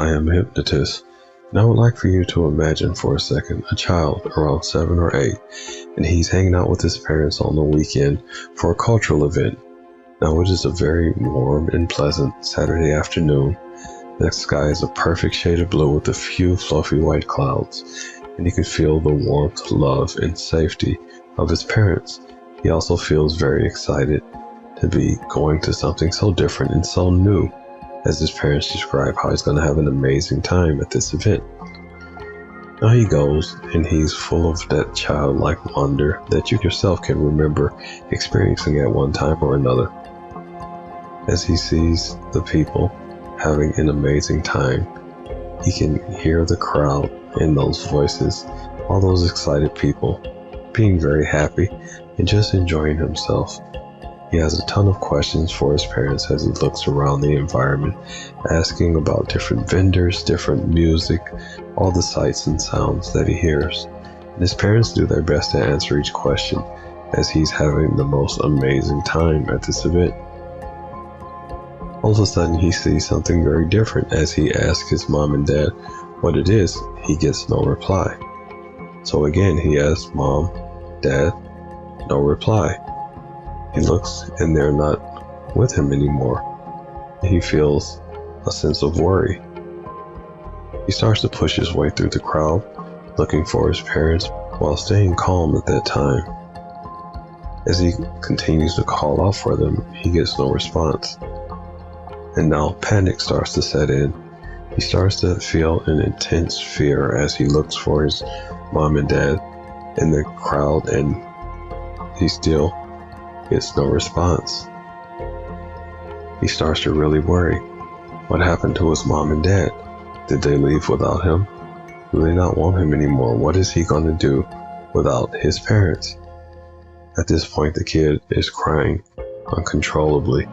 I am a hypnotist, and I would like for you to imagine for a second a child around 7 or 8, and he's hanging out with his parents on the weekend for a cultural event. Now it is a very warm and pleasant Saturday afternoon. The sky is a perfect shade of blue with a few fluffy white clouds, and he can feel the warmth, love, and safety of his parents. He also feels very excited to be going to something so different and so new, as his parents describe how he's going to have an amazing time at this event. Now he goes, and he's full of that childlike wonder that you yourself can remember experiencing at one time or another. As he sees the people having an amazing time, he can hear the crowd and those voices, all those excited people being very happy and just enjoying himself. He has a ton of questions for his parents as he looks around the environment, asking about different vendors, different music, all the sights and sounds that he hears. And his parents do their best to answer each question as he's having the most amazing time at this event. All of a sudden, he sees something very different. As he asks his mom and dad what it is, he gets no reply. So again, he asks Mom, Dad, no reply. He looks and they're not with him anymore. He feels a sense of worry. He starts to push his way through the crowd, looking for his parents while staying calm at that time. As he continues to call out for them, he gets no response. And now panic starts to set in. He starts to feel an intense fear as he looks for his mom and dad in the crowd, and he still gets no response. He starts to really worry. What happened to his mom and dad? Did they leave without him? Do they not want him anymore? What is he going to do without his parents? At this point, the kid is crying uncontrollably,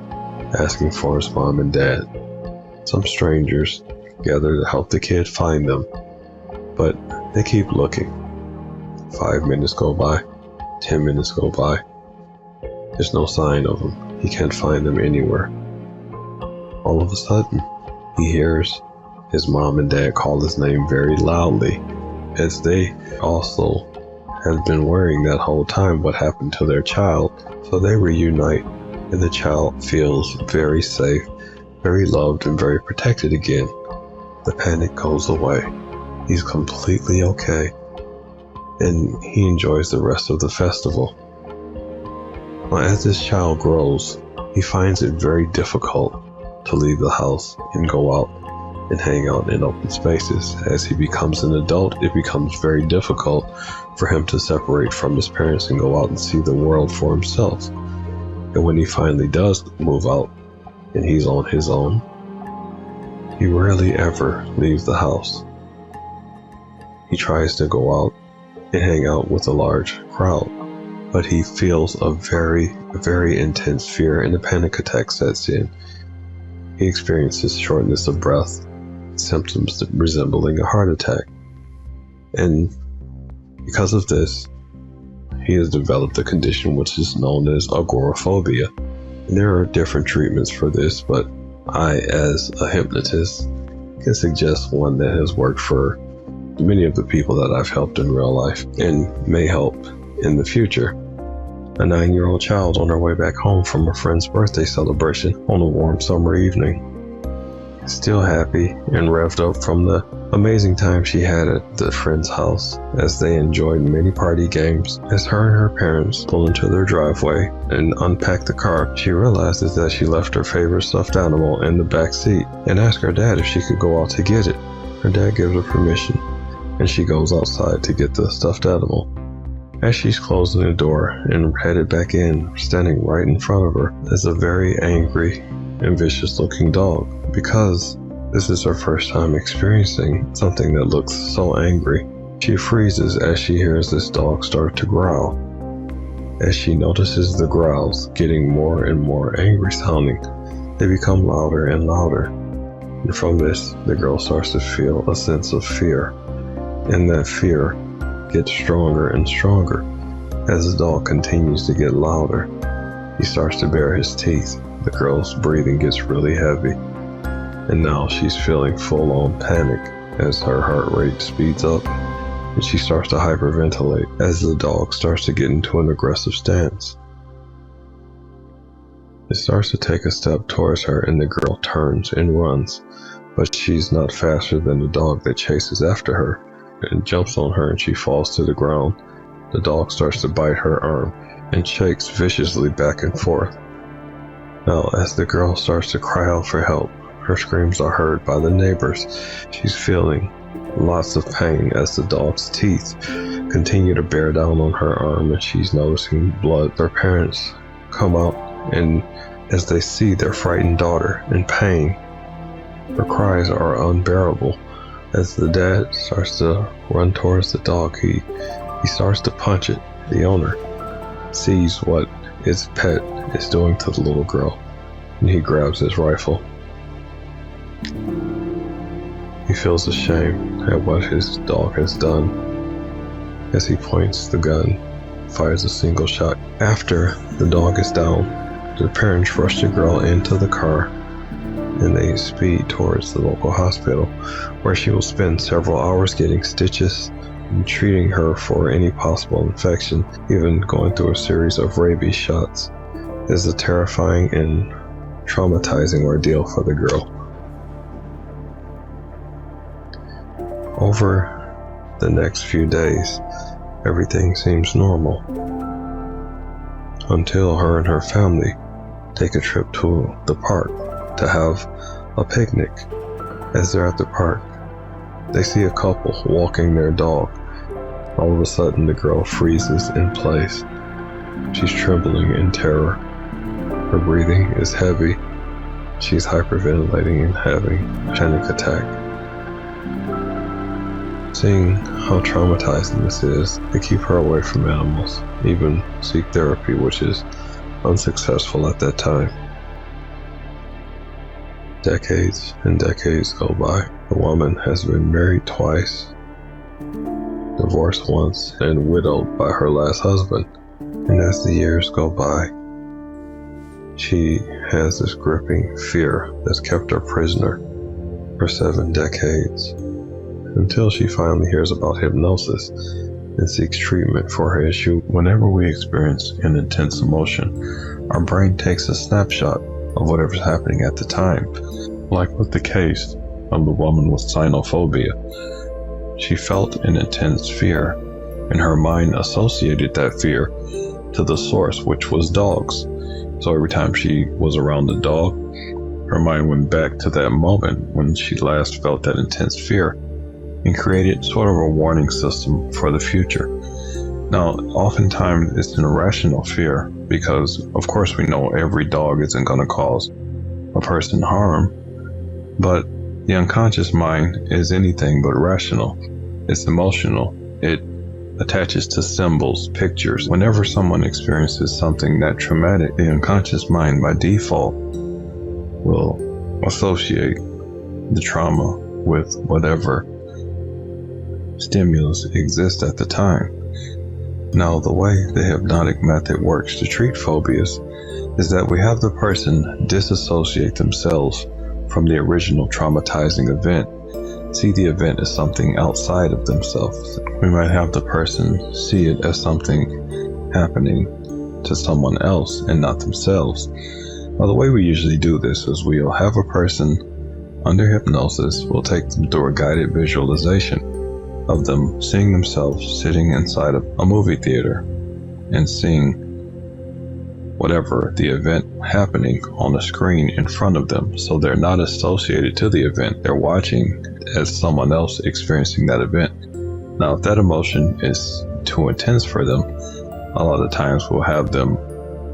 asking for his mom and dad. Some strangers gather to help the kid find them, but they keep looking. 5 minutes go by, 10 minutes go by. There's no sign of them. He can't find them anywhere. All of a sudden, he hears his mom and dad call his name very loudly, as they also have been worrying that whole time what happened to their child. So they reunite, and the child feels very safe, very loved, and very protected again. The panic goes away. He's completely okay, and he enjoys the rest of the festival. Now, as this child grows, he finds it very difficult to leave the house and go out and hang out in open spaces. As he becomes an adult, it becomes very difficult for him to separate from his parents and go out and see the world for himself. And when he finally does move out and he's on his own, he rarely ever leaves the house. He tries to go out and hang out with a large crowd, but he feels a very, very intense fear, and a panic attack sets in. He experiences shortness of breath, symptoms resembling a heart attack. And because of this, he has developed a condition which is known as agoraphobia. And there are different treatments for this, but I, as a hypnotist, can suggest one that has worked for many of the people that I've helped in real life and may help in the future. A 9-year-old child on her way back home from a friend's birthday celebration on a warm summer evening, still happy and revved up from the amazing time she had at the friend's house as they enjoyed many party games. As her and her parents pull into their driveway and unpack the car, she realizes that she left her favorite stuffed animal in the back seat and asks her dad if she could go out to get it. Her dad gives her permission, and she goes outside to get the stuffed animal. As she's closing the door and headed back in, standing right in front of her is a very angry and vicious looking dog. Because this is her first time experiencing something that looks so angry, she freezes as she hears this dog start to growl. As she notices the growls getting more and more angry sounding, they become louder and louder. And from this, the girl starts to feel a sense of fear, and that fear gets stronger and stronger as the dog continues to get louder. He starts to bare his teeth. The girl's breathing gets really heavy. and now she's feeling full-on panic as her heart rate speeds up and she starts to hyperventilate as the dog starts to get into an aggressive stance. It starts to take a step towards her and the girl turns and runs, but she's not faster than the dog that chases after her and jumps on her and she falls to the ground. The dog starts to bite her arm and shakes viciously back and forth. Now, as the girl starts to cry out for help, her screams are heard by the neighbors. She's feeling lots of pain as the dog's teeth continue to bear down on her arm and she's noticing blood. Her parents come out and as they see their frightened daughter in pain, her cries are unbearable. As the dad starts to run towards the dog, he starts to punch it. The owner sees what his pet is doing to the little girl, and he grabs his rifle. He feels ashamed at what his dog has done. As he points the gun, fires a single shot. After the dog is down, the parents rush the girl into the car and they speed towards the local hospital, where she will spend several hours getting stitches and treating her for any possible infection, even going through a series of rabies shots. It is a terrifying and traumatizing ordeal for the girl. Over the next few days, everything seems normal until her and her family take a trip to the park to have a picnic. As they're at the park, they see a couple walking their dog. All of a sudden, the girl freezes in place. She's trembling in terror. Her breathing is heavy. She's hyperventilating and having a panic attack. Seeing how traumatizing this is, they keep her away from animals, even seek therapy, which is unsuccessful at that time. Decades and decades go by. The woman has been married twice, divorced once, and widowed by her last husband. And as the years go by, she has this gripping fear that's kept her prisoner for 7 decades, until she finally hears about hypnosis and seeks treatment for her issue. Whenever we experience an intense emotion, our brain takes a snapshot of whatever's happening at the time. Like with the case of the woman with cynophobia, she felt an intense fear, and her mind associated that fear to the source, which was dogs. So every time she was around the dog, her mind went back to that moment when she last felt that intense fear and created sort of a warning system for the future. Now, oftentimes it's an irrational fear because, of course, we know every dog isn't going to cause a person harm, but the unconscious mind is anything but rational. It's emotional. It attaches to symbols, pictures. Whenever someone experiences something that traumatic, the unconscious mind by default will associate the trauma with whatever stimulus exists at the time. Now, the way the hypnotic method works to treat phobias is that we have the person disassociate themselves from the original traumatizing event, see the event as something outside of themselves. We might have the person see it as something happening to someone else and not themselves. Now, the way we usually do this is we'll have a person under hypnosis, we'll take them through a guided visualization of them seeing themselves sitting inside of a movie theater and seeing whatever the event happening on a screen in front of them. So they're not associated to the event. They're watching as someone else experiencing that event. Now, if that emotion is too intense for them, a lot of times we'll have them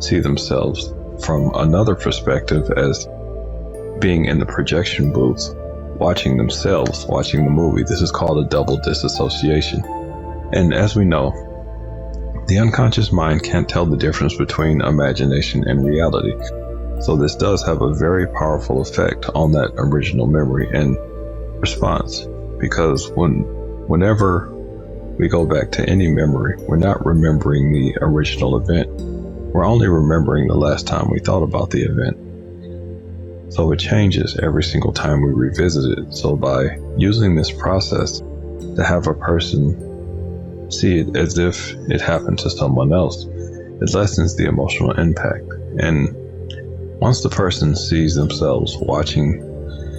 see themselves from another perspective as being in the projection booth, watching themselves, watching the movie. This is called a double disassociation. And as we know, the unconscious mind can't tell the difference between imagination and reality. So this does have a very powerful effect on that original memory and response, because whenever we go back to any memory, we're not remembering the original event. We're only remembering the last time we thought about the event. So it changes every single time we revisit it. So by using this process to have a person see it as if it happened to someone else, it lessens the emotional impact. And once the person sees themselves watching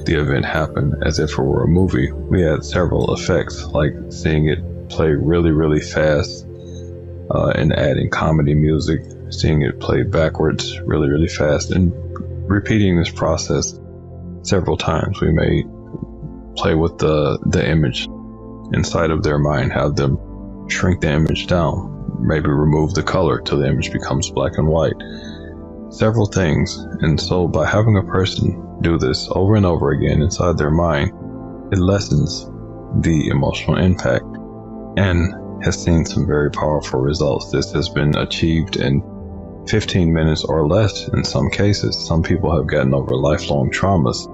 the event happen as if it were a movie, we had several effects, like seeing it play really, really fast, and adding comedy music, seeing it play backwards really, really fast, and repeating this process several times. We may play with the image inside of their mind, have them shrink the image down, maybe remove the color till the image becomes black and white, several things. And so by having a person do this over and over again inside their mind, it lessens the emotional impact and has seen some very powerful results. This has been achieved in 15 minutes or less in some cases. Some people have gotten over lifelong traumas.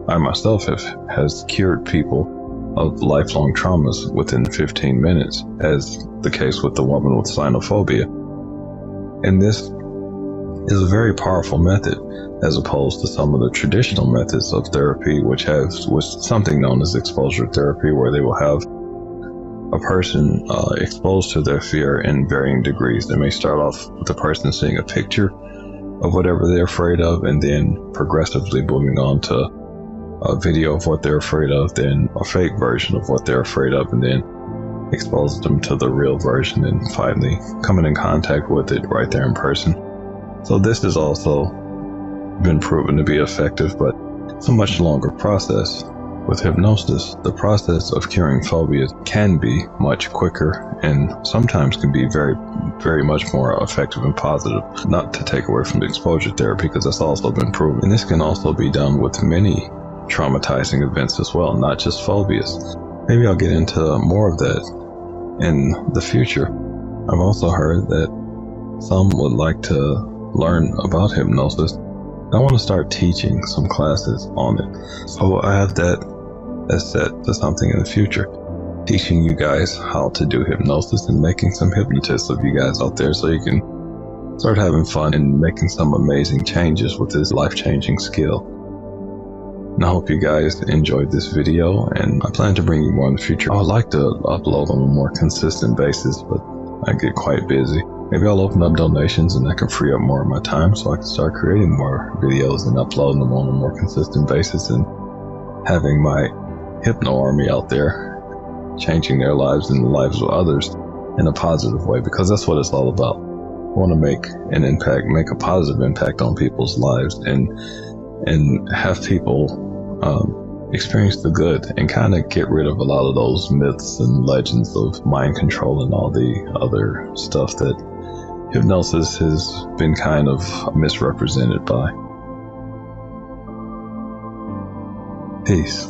I myself has cured people of lifelong traumas within 15 minutes, as the case with the woman with cynophobia. And this is a very powerful method, as opposed to some of the traditional methods of therapy, which was something known as exposure therapy, where they will have a person exposed to their fear in varying degrees. They may start off with the person seeing a picture of whatever they're afraid of, and then progressively moving on to a video of what they're afraid of, then a fake version of what they're afraid of, and then expose them to the real version, and finally coming in contact with it right there in person. So this has also been proven to be effective, but it's a much longer process. With hypnosis, the process of curing phobias can be much quicker and sometimes can be very, very much more effective and positive. Not to take away from the exposure therapy, because that's also been proven. And this can also be done with many traumatizing events as well, not just phobias. Maybe I'll get into more of that in the future. I've also heard that some would like to learn about hypnosis. I want to start teaching some classes on it. So I have that as set to something in the future, teaching you guys how to do hypnosis and making some hypnotists of you guys out there, so you can start having fun and making some amazing changes with this life-changing skill. And I hope you guys enjoyed this video, and I plan to bring you more in the future. I would like to upload on a more consistent basis, but I get quite busy. Maybe I'll open up donations and that can free up more of my time, so I can start creating more videos and uploading them on a more consistent basis, and having my hypno army out there changing their lives and the lives of others in a positive way, because that's what it's all about. I want to make an impact, make a positive impact on people's lives, and have people experience the good, and kind of get rid of a lot of those myths and legends of mind control and all the other stuff that hypnosis has been kind of misrepresented by. Peace.